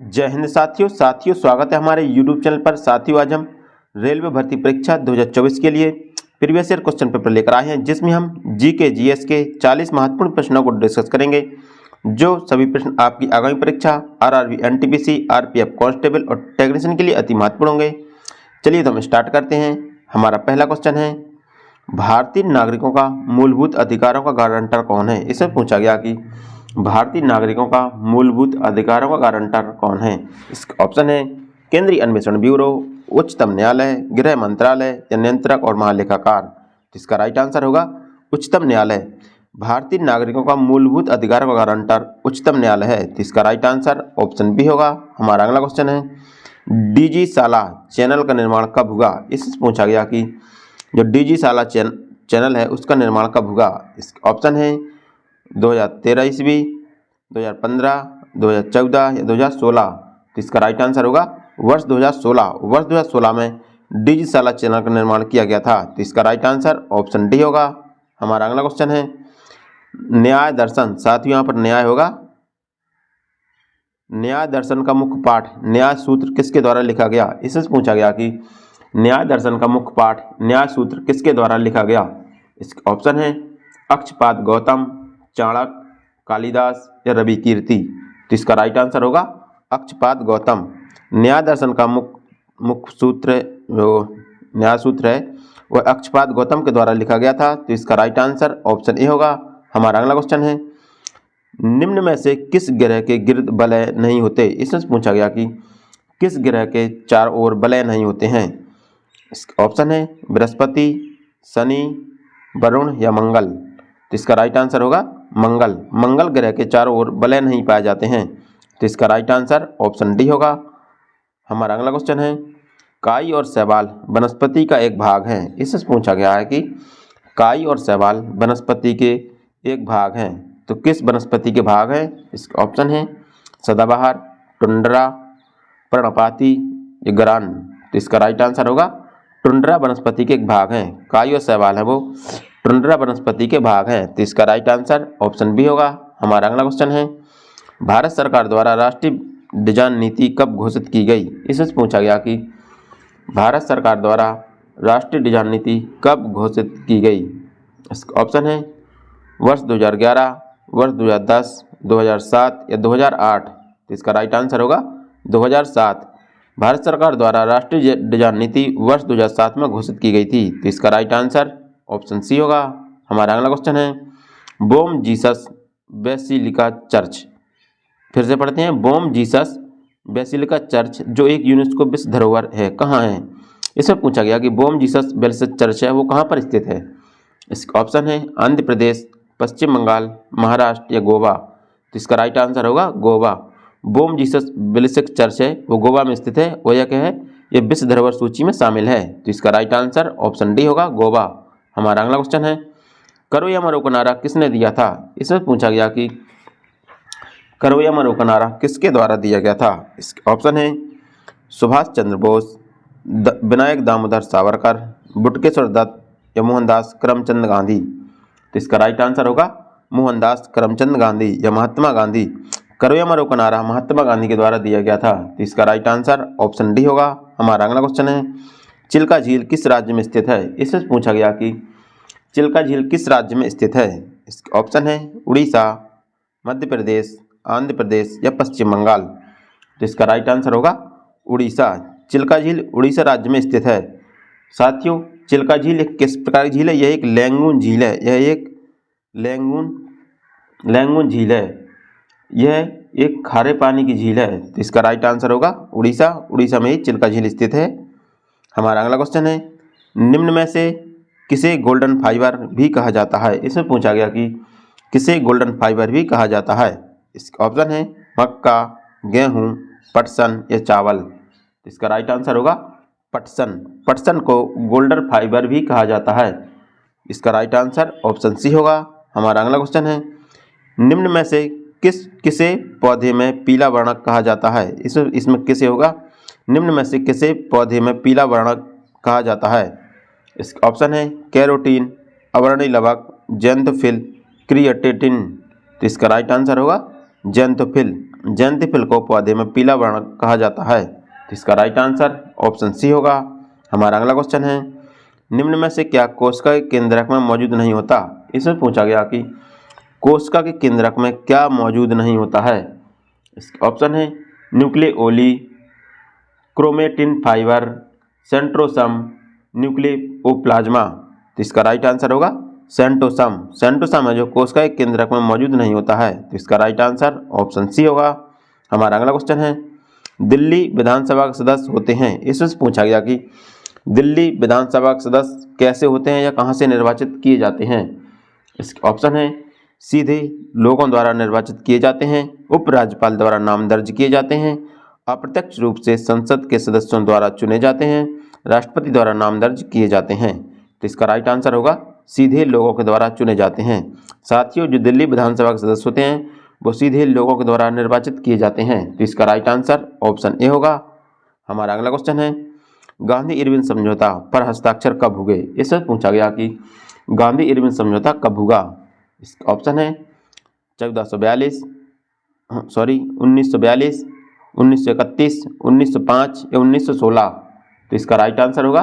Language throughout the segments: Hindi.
जय हिंद साथियों स्वागत है हमारे YouTube चैनल पर। साथियों आज हम रेलवे भर्ती परीक्षा 2024 के लिए प्रीवियस ईयर क्वेश्चन पेपर लेकर आए हैं, जिसमें हम जीके जीएस के 40 महत्वपूर्ण प्रश्नों को डिस्कस करेंगे, जो सभी प्रश्न आपकी आगामी परीक्षा आरआरबी, एनटीपीसी, आरपीएफ कांस्टेबल और टेक्नीशियन के लिए अति महत्वपूर्ण होंगे। चलिए तो हम स्टार्ट करते हैं। हमारा पहला क्वेश्चन है, भारतीय नागरिकों का मूलभूत अधिकारों का गारंटर कौन है। इसमें पूछा गया कि भारतीय नागरिकों का मूलभूत अधिकारों का गारंटर कौन है। इसका ऑप्शन है केंद्रीय अन्वेषण ब्यूरो, उच्चतम न्यायालय, गृह मंत्रालय या नियंत्रक और महालेखाकार। इसका राइट आंसर होगा उच्चतम न्यायालय। भारतीय नागरिकों का मूलभूत अधिकारों का गारंटर उच्चतम न्यायालय है। इसका राइट आंसर ऑप्शन बी होगा। हमारा अगला क्वेश्चन है, डीजी साला चैनल का निर्माण कब हुआ। इससे पूछा गया कि जो डीजी साला चैनल है उसका निर्माण कब हुआ। इसका ऑप्शन है 2013 ईस्वी, 2015, 2014 या 2016। तो इसका राइट आंसर होगा वर्ष 2016। वर्ष 2016 में डीजी साला चैनल का निर्माण किया गया था। तो इसका राइट आंसर ऑप्शन डी होगा। हमारा अगला क्वेश्चन है, न्याय दर्शन। साथियों यहाँ पर न्याय होगा। न्याय दर्शन का मुख्य पाठ न्याय सूत्र किसके द्वारा लिखा गया। इससे पूछा गया कि न्याय दर्शन का मुख्य पाठ न्याय सूत्र किसके द्वारा लिखा गया। इसका ऑप्शन है अक्षपाद गौतम, चाणक्य, कालिदास या रवि कीर्ति। तो इसका राइट आंसर होगा अक्षपाद गौतम। न्याय दर्शन का मुख्य सूत्र जो न्याय सूत्र है वह अक्षपाद गौतम के द्वारा लिखा गया था। तो इसका राइट आंसर ऑप्शन ए होगा। हमारा अगला क्वेश्चन है, निम्न में से किस ग्रह के गिर्द वलय नहीं होते। इसमें पूछा गया कि किस ग्रह के चारों ओर वलय नहीं होते हैं। इसका ऑप्शन है बृहस्पति, शनि, वरुण या मंगल। तो इसका राइट आंसर होगा मंगल। मंगल ग्रह के चारों ओर वलय नहीं पाए जाते हैं। तो इसका राइट आंसर ऑप्शन डी होगा। हमारा अगला क्वेश्चन है, काई और शैवाल वनस्पति का एक भाग है। इससे पूछा गया है कि काई और शैवाल वनस्पति के एक भाग हैं, तो किस वनस्पति के भाग हैं। इसका ऑप्शन है सदाबहार, टुंड्रा, पर्णपाती या गरान। तो इसका राइट आंसर होगा टुंड्रा वनस्पति के एक भाग हैं। काई और शैवाल है वो टुंड्रा वनस्पति के भाग हैं। तो इसका राइट आंसर ऑप्शन बी होगा। हमारा अगला क्वेश्चन है, भारत सरकार द्वारा राष्ट्रीय डिजाइन नीति कब घोषित की गई। इससे पूछा गया कि भारत सरकार द्वारा राष्ट्रीय डिजाइन नीति कब घोषित की गई। इसका ऑप्शन है वर्ष 2011, वर्ष 2010, 2007 या 2008। तो इसका राइट आंसर होगा 2007। भारत सरकार द्वारा राष्ट्रीय डिजाइन नीति वर्ष 2007 में घोषित की गई थी। तो इसका राइट आंसर ऑप्शन सी होगा। हमारा अगला क्वेश्चन है, बोम जीसस बेसिलिका चर्च। फिर से पढ़ते हैं, बोम जीसस बेसिलिका चर्च जो एक यूनेस्को विश्व धरोहर है, कहाँ है। इसमें पूछा गया कि बोम जीसस बेसिलिका चर्च है वो कहाँ पर स्थित है। इसका ऑप्शन है आंध्र प्रदेश, पश्चिम बंगाल, महाराष्ट्र या गोवा। तो इसका राइट आंसर होगा गोवा। बोम जीसस बेसिलिका चर्च है वो गोवा में स्थित है। वह क्या है, ये विश्व धरोहर सूची में शामिल है। तो इसका राइट आंसर ऑप्शन डी होगा गोवा। हमारा अगला क्वेश्चन है, करो या मरो का नारा किसने दिया था। इसमें पूछा गया कि करो या मरो का नारा किसके द्वारा दिया गया था। इसका ऑप्शन है सुभाष चंद्र बोस, विनायक दामोदर सावरकर, बटुकेश्वर दत्त या मोहनदास करमचंद गांधी। तो इसका राइट आंसर होगा मोहनदास करमचंद गांधी या महात्मा गांधी। करो या मरो का नारा महात्मा गांधी के द्वारा दिया गया था। तो इसका राइट आंसर ऑप्शन डी होगा। हमारा अगला क्वेश्चन है, चिल्का झील किस राज्य में स्थित है। इससे पूछा गया कि चिल्का झील किस राज्य में स्थित है। इसका ऑप्शन है उड़ीसा, मध्य प्रदेश, आंध्र प्रदेश या पश्चिम बंगाल। तो इसका राइट आंसर होगा उड़ीसा। चिल्का झील उड़ीसा राज्य में स्थित है। साथियों चिल्का झील एक किस प्रकार की झील है, यह एक लैंगून झील है। यह एक लैंगून झील है। यह एक खारे पानी की झील है। तो इसका राइट आंसर होगा उड़ीसा। उड़ीसा में ही चिल्का झील स्थित है। हमारा अगला क्वेश्चन है, निम्न में से किसे गोल्डन फाइबर भी कहा जाता है। इसमें पूछा गया कि किसे गोल्डन फाइबर भी कहा जाता है। इसका ऑप्शन है मक्का, गेहूं, पटसन या चावल। इसका राइट आंसर होगा पटसन। पटसन को गोल्डन फाइबर भी कहा जाता है। इसका राइट आंसर ऑप्शन सी होगा। हमारा अगला क्वेश्चन है, निम्न में से किसे पौधे में पीला वर्णक कहा जाता है। इसमें किसे होगा, निम्न में से किसे पौधे में पीला वर्णक कहा जाता है। इसका ऑप्शन है कैरोटीन, अवर्णी लवक, जैंथोफिल, क्रिएटिनिन। तो इसका राइट आंसर होगा जैंथोफिल। जयंती फूल को पौधे में पीला वर्ण कहा जाता है? तो इसका राइट आंसर ऑप्शन सी होगा। हमारा अगला क्वेश्चन है, निम्न में से क्या कोशिका के केंद्रक में मौजूद नहीं होता? इसमें पूछा गया कि कोशिका के केंद्रक में क्या मौजूद नहीं होता है? इसका ऑप्शन है न्यूक्लियोली, क्रोमेटिन फाइबर, सेंट्रोसम, न्यूक्लियोप्लाज्मा। तो इसका राइट आंसर होगा सेंट्रोसम। सेंट्रोसम है जो कोशिका के केंद्रक में मौजूद नहीं होता है। तो इसका राइट आंसर ऑप्शन सी होगा। हमारा अगला क्वेश्चन है, दिल्ली विधानसभा के सदस्य होते हैं, इसमें पूछा गया कि दिल्ली विधानसभा के सदस्य कैसे होते हैं या कहाँ से निर्वाचित किए जाते हैं? इसके ऑप्शन है सीधे लोगों द्वारा निर्वाचित किए जाते हैं, उपराज्यपाल द्वारा नाम दर्ज किए जाते हैं, अप्रत्यक्ष रूप से संसद के सदस्यों द्वारा चुने जाते हैं, राष्ट्रपति द्वारा नाम दर्ज किए जाते हैं। तो इसका राइट आंसर होगा सीधे लोगों के द्वारा चुने जाते हैं। साथियों, जो दिल्ली विधानसभा के सदस्य होते हैं वो सीधे लोगों के द्वारा निर्वाचित किए जाते हैं। तो इसका राइट आंसर ऑप्शन ए होगा। हमारा अगला क्वेश्चन है, गांधी इरविन समझौता पर हस्ताक्षर कब हुए? इसमें पूछा गया कि गांधी इरविन समझौता कब हुआ? इसका ऑप्शन है 1942, 1942, 1931, 1905 या 1916। तो इसका राइट आंसर होगा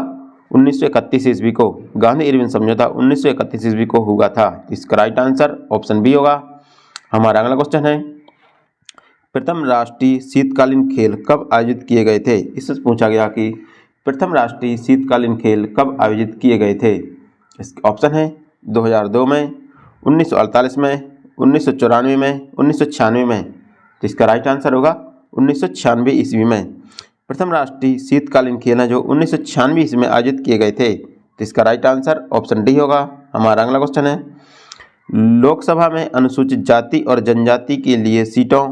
1931 ईस्वी को। गांधी इरविन समझौता 1931 ईस्वी को हुआ था। इसका राइट आंसर ऑप्शन बी होगा। हमारा अगला क्वेश्चन है, प्रथम राष्ट्रीय शीतकालीन खेल कब आयोजित किए गए थे? इससे पूछा गया कि प्रथम राष्ट्रीय शीतकालीन खेल कब आयोजित किए गए थे? इसका ऑप्शन है 2002 में, 1948 में, 1994 में, 1996 में। तो इसका राइट आंसर होगा 1996 ईस्वी में। प्रथम राष्ट्रीय शीतकालीन खेल है जो 1996 ईस्वी में आयोजित किए गए थे। तो इसका राइट आंसर ऑप्शन डी होगा। हमारा अगला क्वेश्चन है, लोकसभा में अनुसूचित जाति और जनजाति के लिए सीटों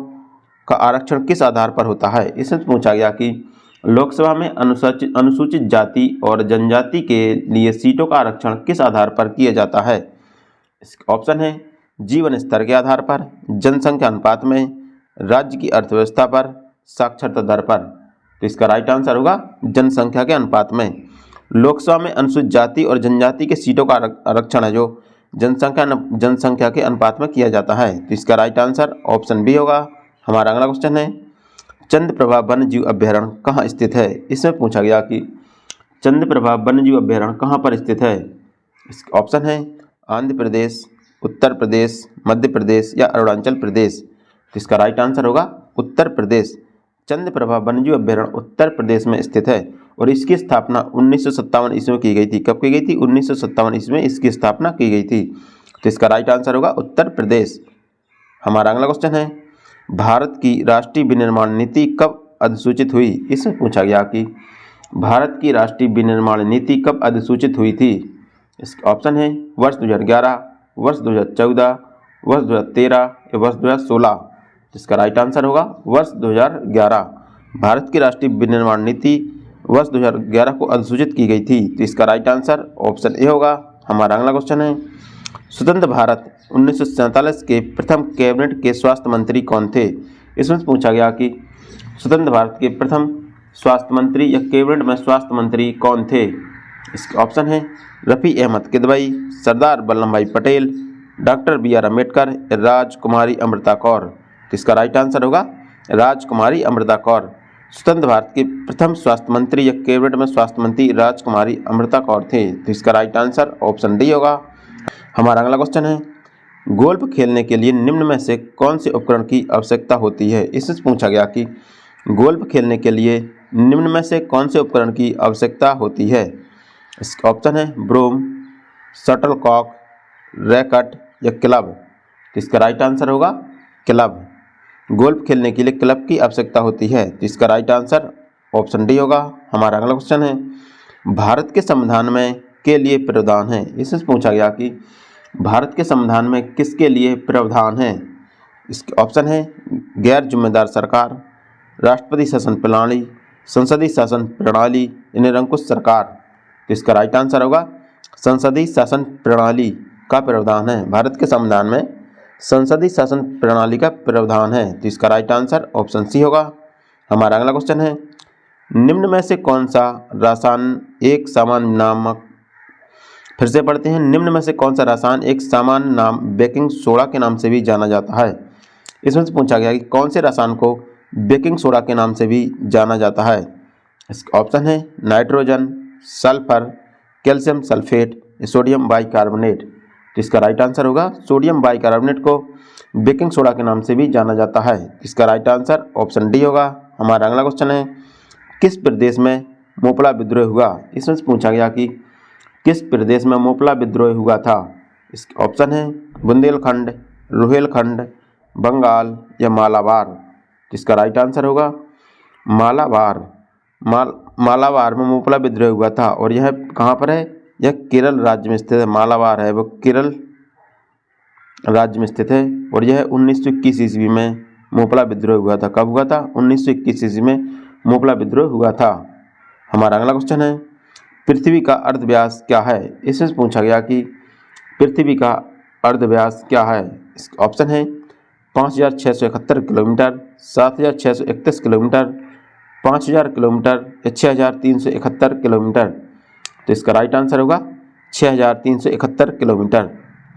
का आरक्षण किस आधार पर होता है? इसमें पूछा गया कि लोकसभा में अनुसूचित जाति और जनजाति के लिए सीटों का आरक्षण किस आधार पर किया जाता है? इसका ऑप्शन है जीवन स्तर के आधार पर, जनसंख्या अनुपात में, राज्य की अर्थव्यवस्था पर, साक्षरता दर पर। तो इसका राइट आंसर होगा जनसंख्या के अनुपात में। लोकसभा में अनुसूचित जाति और जनजाति के सीटों का आरक्षण है जो जनसंख्या के अनुपात में किया जाता है। तो इसका राइट आंसर ऑप्शन बी होगा। हमारा अगला क्वेश्चन है, चंद्रप्रभा वन्यजीव अभ्यारण्य कहाँ स्थित है? इसमें पूछा गया कि चंद्रप्रभा वन्यजीव अभ्यारण्य कहाँ पर स्थित है? इसका ऑप्शन है आंध्र प्रदेश, उत्तर प्रदेश, मध्य प्रदेश या अरुणाचल प्रदेश। तो इसका राइट आंसर होगा उत्तर प्रदेश। चंद्रप्रभा वन्यजीव अभ्यारण्य उत्तर प्रदेश में स्थित है और इसकी स्थापना 1957 ईस्वी में की गई थी। कब की गई थी? 1957 ईस्वी में इसकी स्थापना की गई थी। तो इसका राइट आंसर होगा उत्तर प्रदेश। हमारा अगला क्वेश्चन है, भारत की राष्ट्रीय विनिर्माण नीति कब अधिसूचित हुई? इसमें पूछा गया कि भारत की राष्ट्रीय विनिर्माण नीति कब अधिसूचित हुई थी? इसका ऑप्शन है वर्ष 2011, वर्ष 2014, वर्ष 2013 या वर्ष 2016। इसका राइट आंसर होगा वर्ष 2011। भारत की राष्ट्रीय विनिर्माण नीति वर्ष 2011 को अधिसूचित की गई थी। तो इसका राइट आंसर ऑप्शन ए होगा। हमारा अगला क्वेश्चन है, स्वतंत्र भारत 1947 के प्रथम कैबिनेट के स्वास्थ्य मंत्री कौन थे? इसमें पूछा गया कि स्वतंत्र भारत के प्रथम स्वास्थ्य मंत्री या कैबिनेट में स्वास्थ्य मंत्री कौन थे? इसके ऑप्शन है Rafi Ahmad Kidwai, Sardar Vallabh Bhai Patel, doctor B R Ambedkar, Rajkumari Amrita Kaur. तो इसका राइट आंसर होगा राजकुमारी अमृता कौर। स्वतंत्र भारत के प्रथम स्वास्थ्य मंत्री या कैबिनेट में स्वास्थ्य मंत्री राजकुमारी अमृता कौर थे। तो इसका राइट आंसर ऑप्शन डी होगा। हमारा अगला क्वेश्चन है, गोल्फ खेलने के लिए निम्न में से कौन से उपकरण की आवश्यकता होती है? इससे पूछा गया कि गोल्फ खेलने के लिए निम्न में से कौन से उपकरण की आवश्यकता होती है? इसका ऑप्शन है ब्रूम, शटलकॉक, रैकेट या क्लब। तो इसका राइट आंसर होगा क्लब। गोल्फ खेलने के लिए क्लब की आवश्यकता होती है। तो इसका राइट आंसर ऑप्शन डी होगा। हमारा अगला क्वेश्चन है, भारत के संविधान में के लिए प्रावधान है? इससे पूछा गया कि भारत के संविधान में किसके लिए प्रावधान है? इसके ऑप्शन है गैर जिम्मेदार सरकार, राष्ट्रपति शासन प्रणाली, संसदीय शासन प्रणाली या निरंकुश सरकार। तो इसका राइट आंसर होगा संसदीय शासन प्रणाली का प्रावधान है। भारत के संविधान में संसदीय शासन प्रणाली का प्रावधान है। तो इसका राइट आंसर ऑप्शन सी होगा। हमारा अगला क्वेश्चन है, निम्न में से कौन सा रसायन एक सामान्य नामक, फिर से पढ़ते हैं, निम्न में से कौन सा रसायन एक सामान्य नाम बेकिंग सोडा के नाम से भी जाना जाता है? इसमें से पूछा गया कि कौन से रसायन को बेकिंग सोडा के नाम से भी जाना जाता है। इसका ऑप्शन है nitrogen, sulphur, calcium sulphate, sodium bicarbonate. तो इसका राइट आंसर होगा सोडियम बाइकार्बोनेट को बेकिंग सोडा के नाम से भी जाना जाता है। इसका राइट आंसर ऑप्शन डी होगा। हमारा अगला क्वेश्चन है किस प्रदेश में मोपला विद्रोह हुआ। इसमें से पूछा गया कि किस प्रदेश में मोपला विद्रोह हुआ था। इसके ऑप्शन है बुंदेलखंड, रोहिलखंड, बंगाल या मालाबार। इसका राइट आंसर होगा मालाबार। मालाबार में मोपला विद्रोह हुआ था और यह कहाँ पर है, यह केरल राज्य में स्थित है। मालाबार है वो केरल राज्य में स्थित है और यह 1921 ईस्वी में मोपला विद्रोह हुआ था। कब हुआ था, 1921 ईस्वी में मोपला विद्रोह हुआ था। हमारा अगला क्वेश्चन है पृथ्वी का अर्धव्यास क्या है। इससे पूछा गया कि पृथ्वी का अर्धव्यास क्या है। इसका ऑप्शन है 5671 किलोमीटर, 7631 किलोमीटर, 5000 किलोमीटर या 6371 किलोमीटर। तो इसका राइट आंसर होगा 6371 किलोमीटर।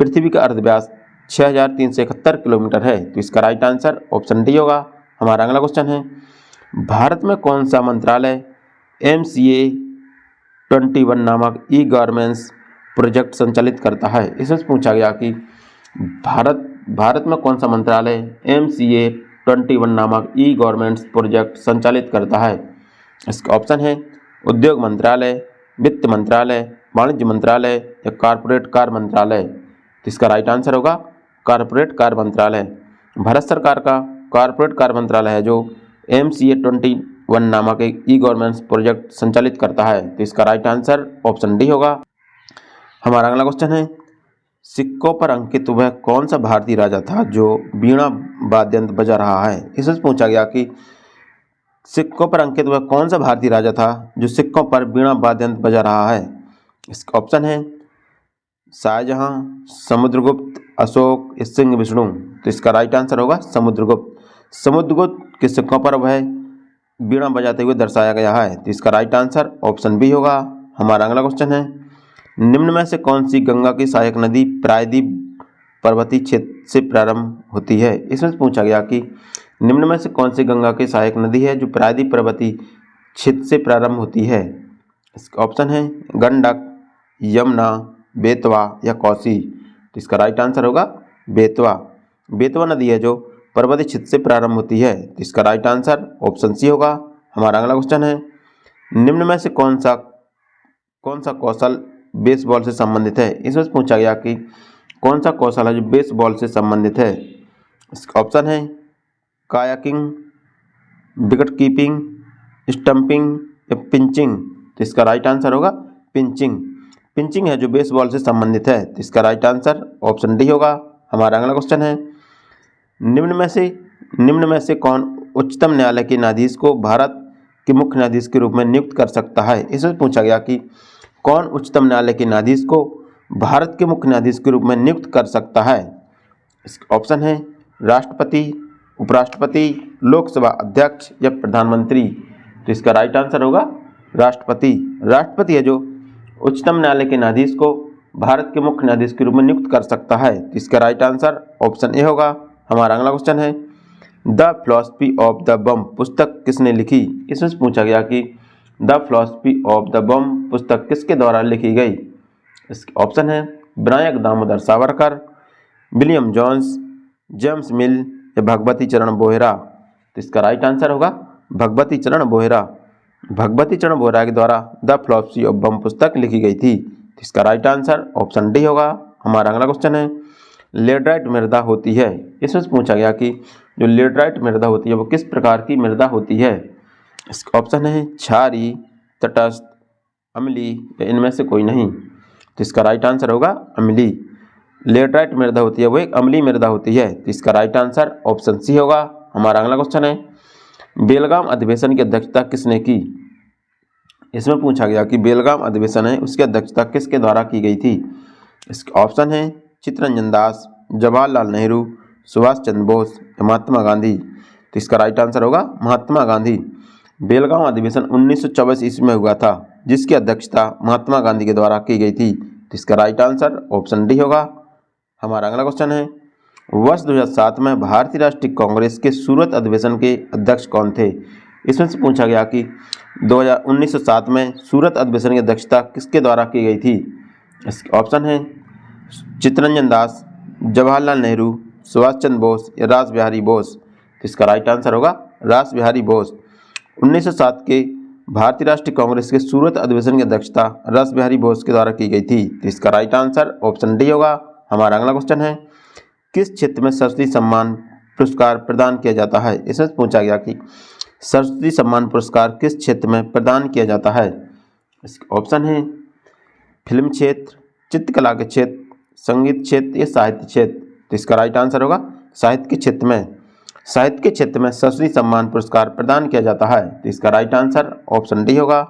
पृथ्वी का अर्धव्यास 6371 किलोमीटर है। तो इसका राइट आंसर ऑप्शन डी होगा। हमारा अगला क्वेश्चन है भारत में कौन सा मंत्रालय MCA 21 नामक ई गवर्नेंस प्रोजेक्ट संचालित करता है। इसमें पूछा गया कि भारत में कौन सा मंत्रालय MCA 21 नामक ई गवर्नेंस प्रोजेक्ट संचालित करता है। इसका ऑप्शन है उद्योग मंत्रालय, वित्त मंत्रालय, वाणिज्य मंत्रालय या कॉरपोरेट कार्य मंत्रालय। तो इसका राइट आंसर होगा कॉरपोरेट कार्य मंत्रालय। भारत सरकार का कॉरपोरेट कार्य मंत्रालय है जो MCA 21 नामक एक ई गवर्नेंस प्रोजेक्ट संचालित करता है। तो इसका राइट आंसर ऑप्शन डी होगा। हमारा अगला क्वेश्चन है सिक्कों पर अंकित वह कौन सा भारतीय राजा था जो वीणा वाद्ययंत्र बजा रहा है। इससे पूछा गया कि सिक्कों पर अंकित वह कौन सा भारतीय राजा था जो सिक्कों पर वीणा वाद्ययंत्र बजा रहा है। इसका ऑप्शन है शाहजहां, समुद्रगुप्त, अशोक, सिंह विष्णु। तो इसका राइट आंसर होगा समुद्रगुप्त। समुद्रगुप्त के सिक्कों पर वह वीणा बजाते हुए दर्शाया गया है। तो इसका राइट आंसर ऑप्शन बी होगा। हमारा अगला क्वेश्चन है निम्न में से कौन सी गंगा की सहायक नदी प्रायद्वीप पर्वतीय क्षेत्र से प्रारंभ होती है। इसमें पूछा गया कि निम्न में से कौन सी गंगा की सहायक नदी है जो प्रायद्वीप पर्वतीय क्षेत्र से प्रारंभ होती है। इसका ऑप्शन है गंडक, यमुना, बेतवा या कोसी। तो इसका राइट आंसर होगा बेतवा। बेतवा नदी है जो पर्वतीय क्षेत्र से प्रारंभ होती है। तो इसका राइट आंसर ऑप्शन सी होगा। हमारा अगला क्वेश्चन है निम्न में से कौन सा कौशल बेसबॉल से संबंधित है। इसमें पूछा गया कि कौन सा कौशल है जो बेसबॉल से संबंधित है। इसका ऑप्शन है कायाकिंग, विकेट कीपिंग, स्टंपिंग या पिंचिंग। तो इसका राइट आंसर होगा पिंचिंग। पिंचिंग है जो बेसबॉल से संबंधित है। तो इसका राइट आंसर ऑप्शन डी होगा। हमारा अगला क्वेश्चन है निम्न में से कौन उच्चतम न्यायालय के न्यायाधीश को भारत के मुख्य न्यायाधीश के रूप में नियुक्त कर सकता है। इसमें पूछा गया कि कौन उच्चतम न्यायालय के न्यायाधीश को भारत के मुख्य न्यायाधीश के रूप में नियुक्त कर सकता है। इसका ऑप्शन है राष्ट्रपति, उपराष्ट्रपति, लोकसभा अध्यक्ष या प्रधानमंत्री। तो इसका राइट आंसर होगा राष्ट्रपति। राष्ट्रपति है जो उच्चतम न्यायालय के न्यायाधीश को भारत के मुख्य न्यायाधीश के रूप में नियुक्त कर सकता है। तो इसका राइट आंसर ऑप्शन ए होगा। हमारा अगला क्वेश्चन है the philosophy of the bomb पुस्तक किसने लिखी। इसमें पूछा गया कि the philosophy of the bomb पुस्तक किसके द्वारा लिखी गई। इसके ऑप्शन है Vinayak Damodar Savarkar, William Jones, James Mill या भगवती चरण बोहरा। तो इसका राइट आंसर होगा भगवती चरण बोहरा। भगवती चरण बोहरा के द्वारा द फिलॉसफी ऑफ बम पुस्तक लिखी गई थी। तो इसका राइट आंसर ऑप्शन डी होगा। हमारा अगला क्वेश्चन है लेटराइट मृदा होती है। इसमें पूछा गया कि जो लेटराइट मृदा होती है वो किस प्रकार की मृदा होती है। इसका ऑप्शन है क्षारीय, तटस्थ, अम्लीय या इनमें से कोई नहीं। तो इसका राइट आंसर होगा अम्लीय। लेटराइट मृदा होती है वो एक अम्लीय मृदा होती है। तो इसका राइट आंसर ऑप्शन सी होगा। हमारा अगला क्वेश्चन है बेलगाम अधिवेशन की अध्यक्षता किसने की। इसमें पूछा गया कि बेलगाम अधिवेशन है उसकी अध्यक्षता किसके द्वारा की गई थी। इसका ऑप्शन है चित्तरंजन दास, जवाहरलाल नेहरू, सुभाष चंद्र बोस या महात्मा गांधी। तो इसका राइट आंसर होगा महात्मा गांधी। बेलगाम अधिवेशन 1924 ईस्वी में हुआ था जिसकी अध्यक्षता महात्मा गांधी के द्वारा की गई थी। तो इसका राइट आंसर ऑप्शन डी होगा। हमारा अगला क्वेश्चन है वर्ष 2007 में भारतीय राष्ट्रीय कांग्रेस के सूरत अधिवेशन के अध्यक्ष कौन थे? इसमें से पूछा गया कि 1907 में सूरत अधिवेशन की अध्यक्षता किसके द्वारा की गई थी? इसके ऑप्शन है चित्तरंजन दास, जवाहरलाल नेहरू, सुभाष चंद्र बोस या रास बिहारी बोस। तो इसका राइट आंसर होगा रास बिहारी बोस। 1907 के भारतीय राष्ट्रीय कांग्रेस के सूरत अधिवेशन की अध्यक्षता रास बिहारी बोस के द्वारा की गई थी। तो इसका राइट आंसर ऑप्शन डी होगा। हमारा अगला क्वेश्चन है, किस क्षेत्र में सरस्वती सम्मान पुरस्कार प्रदान किया जाता है? इसमें पूछा गया कि सरस्वती सम्मान पुरस्कार किस क्षेत्र में प्रदान किया जाता है? इसके ऑप्शन है फिल्म क्षेत्र, चित्रकला के क्षेत्र, संगीत क्षेत्र या साहित्य क्षेत्र। तो इसका राइट आंसर होगा साहित्य के क्षेत्र में। साहित्य के क्षेत्र में सरस्वती सम्मान पुरस्कार प्रदान किया जाता है। तो इसका राइट आंसर ऑप्शन डी होगा।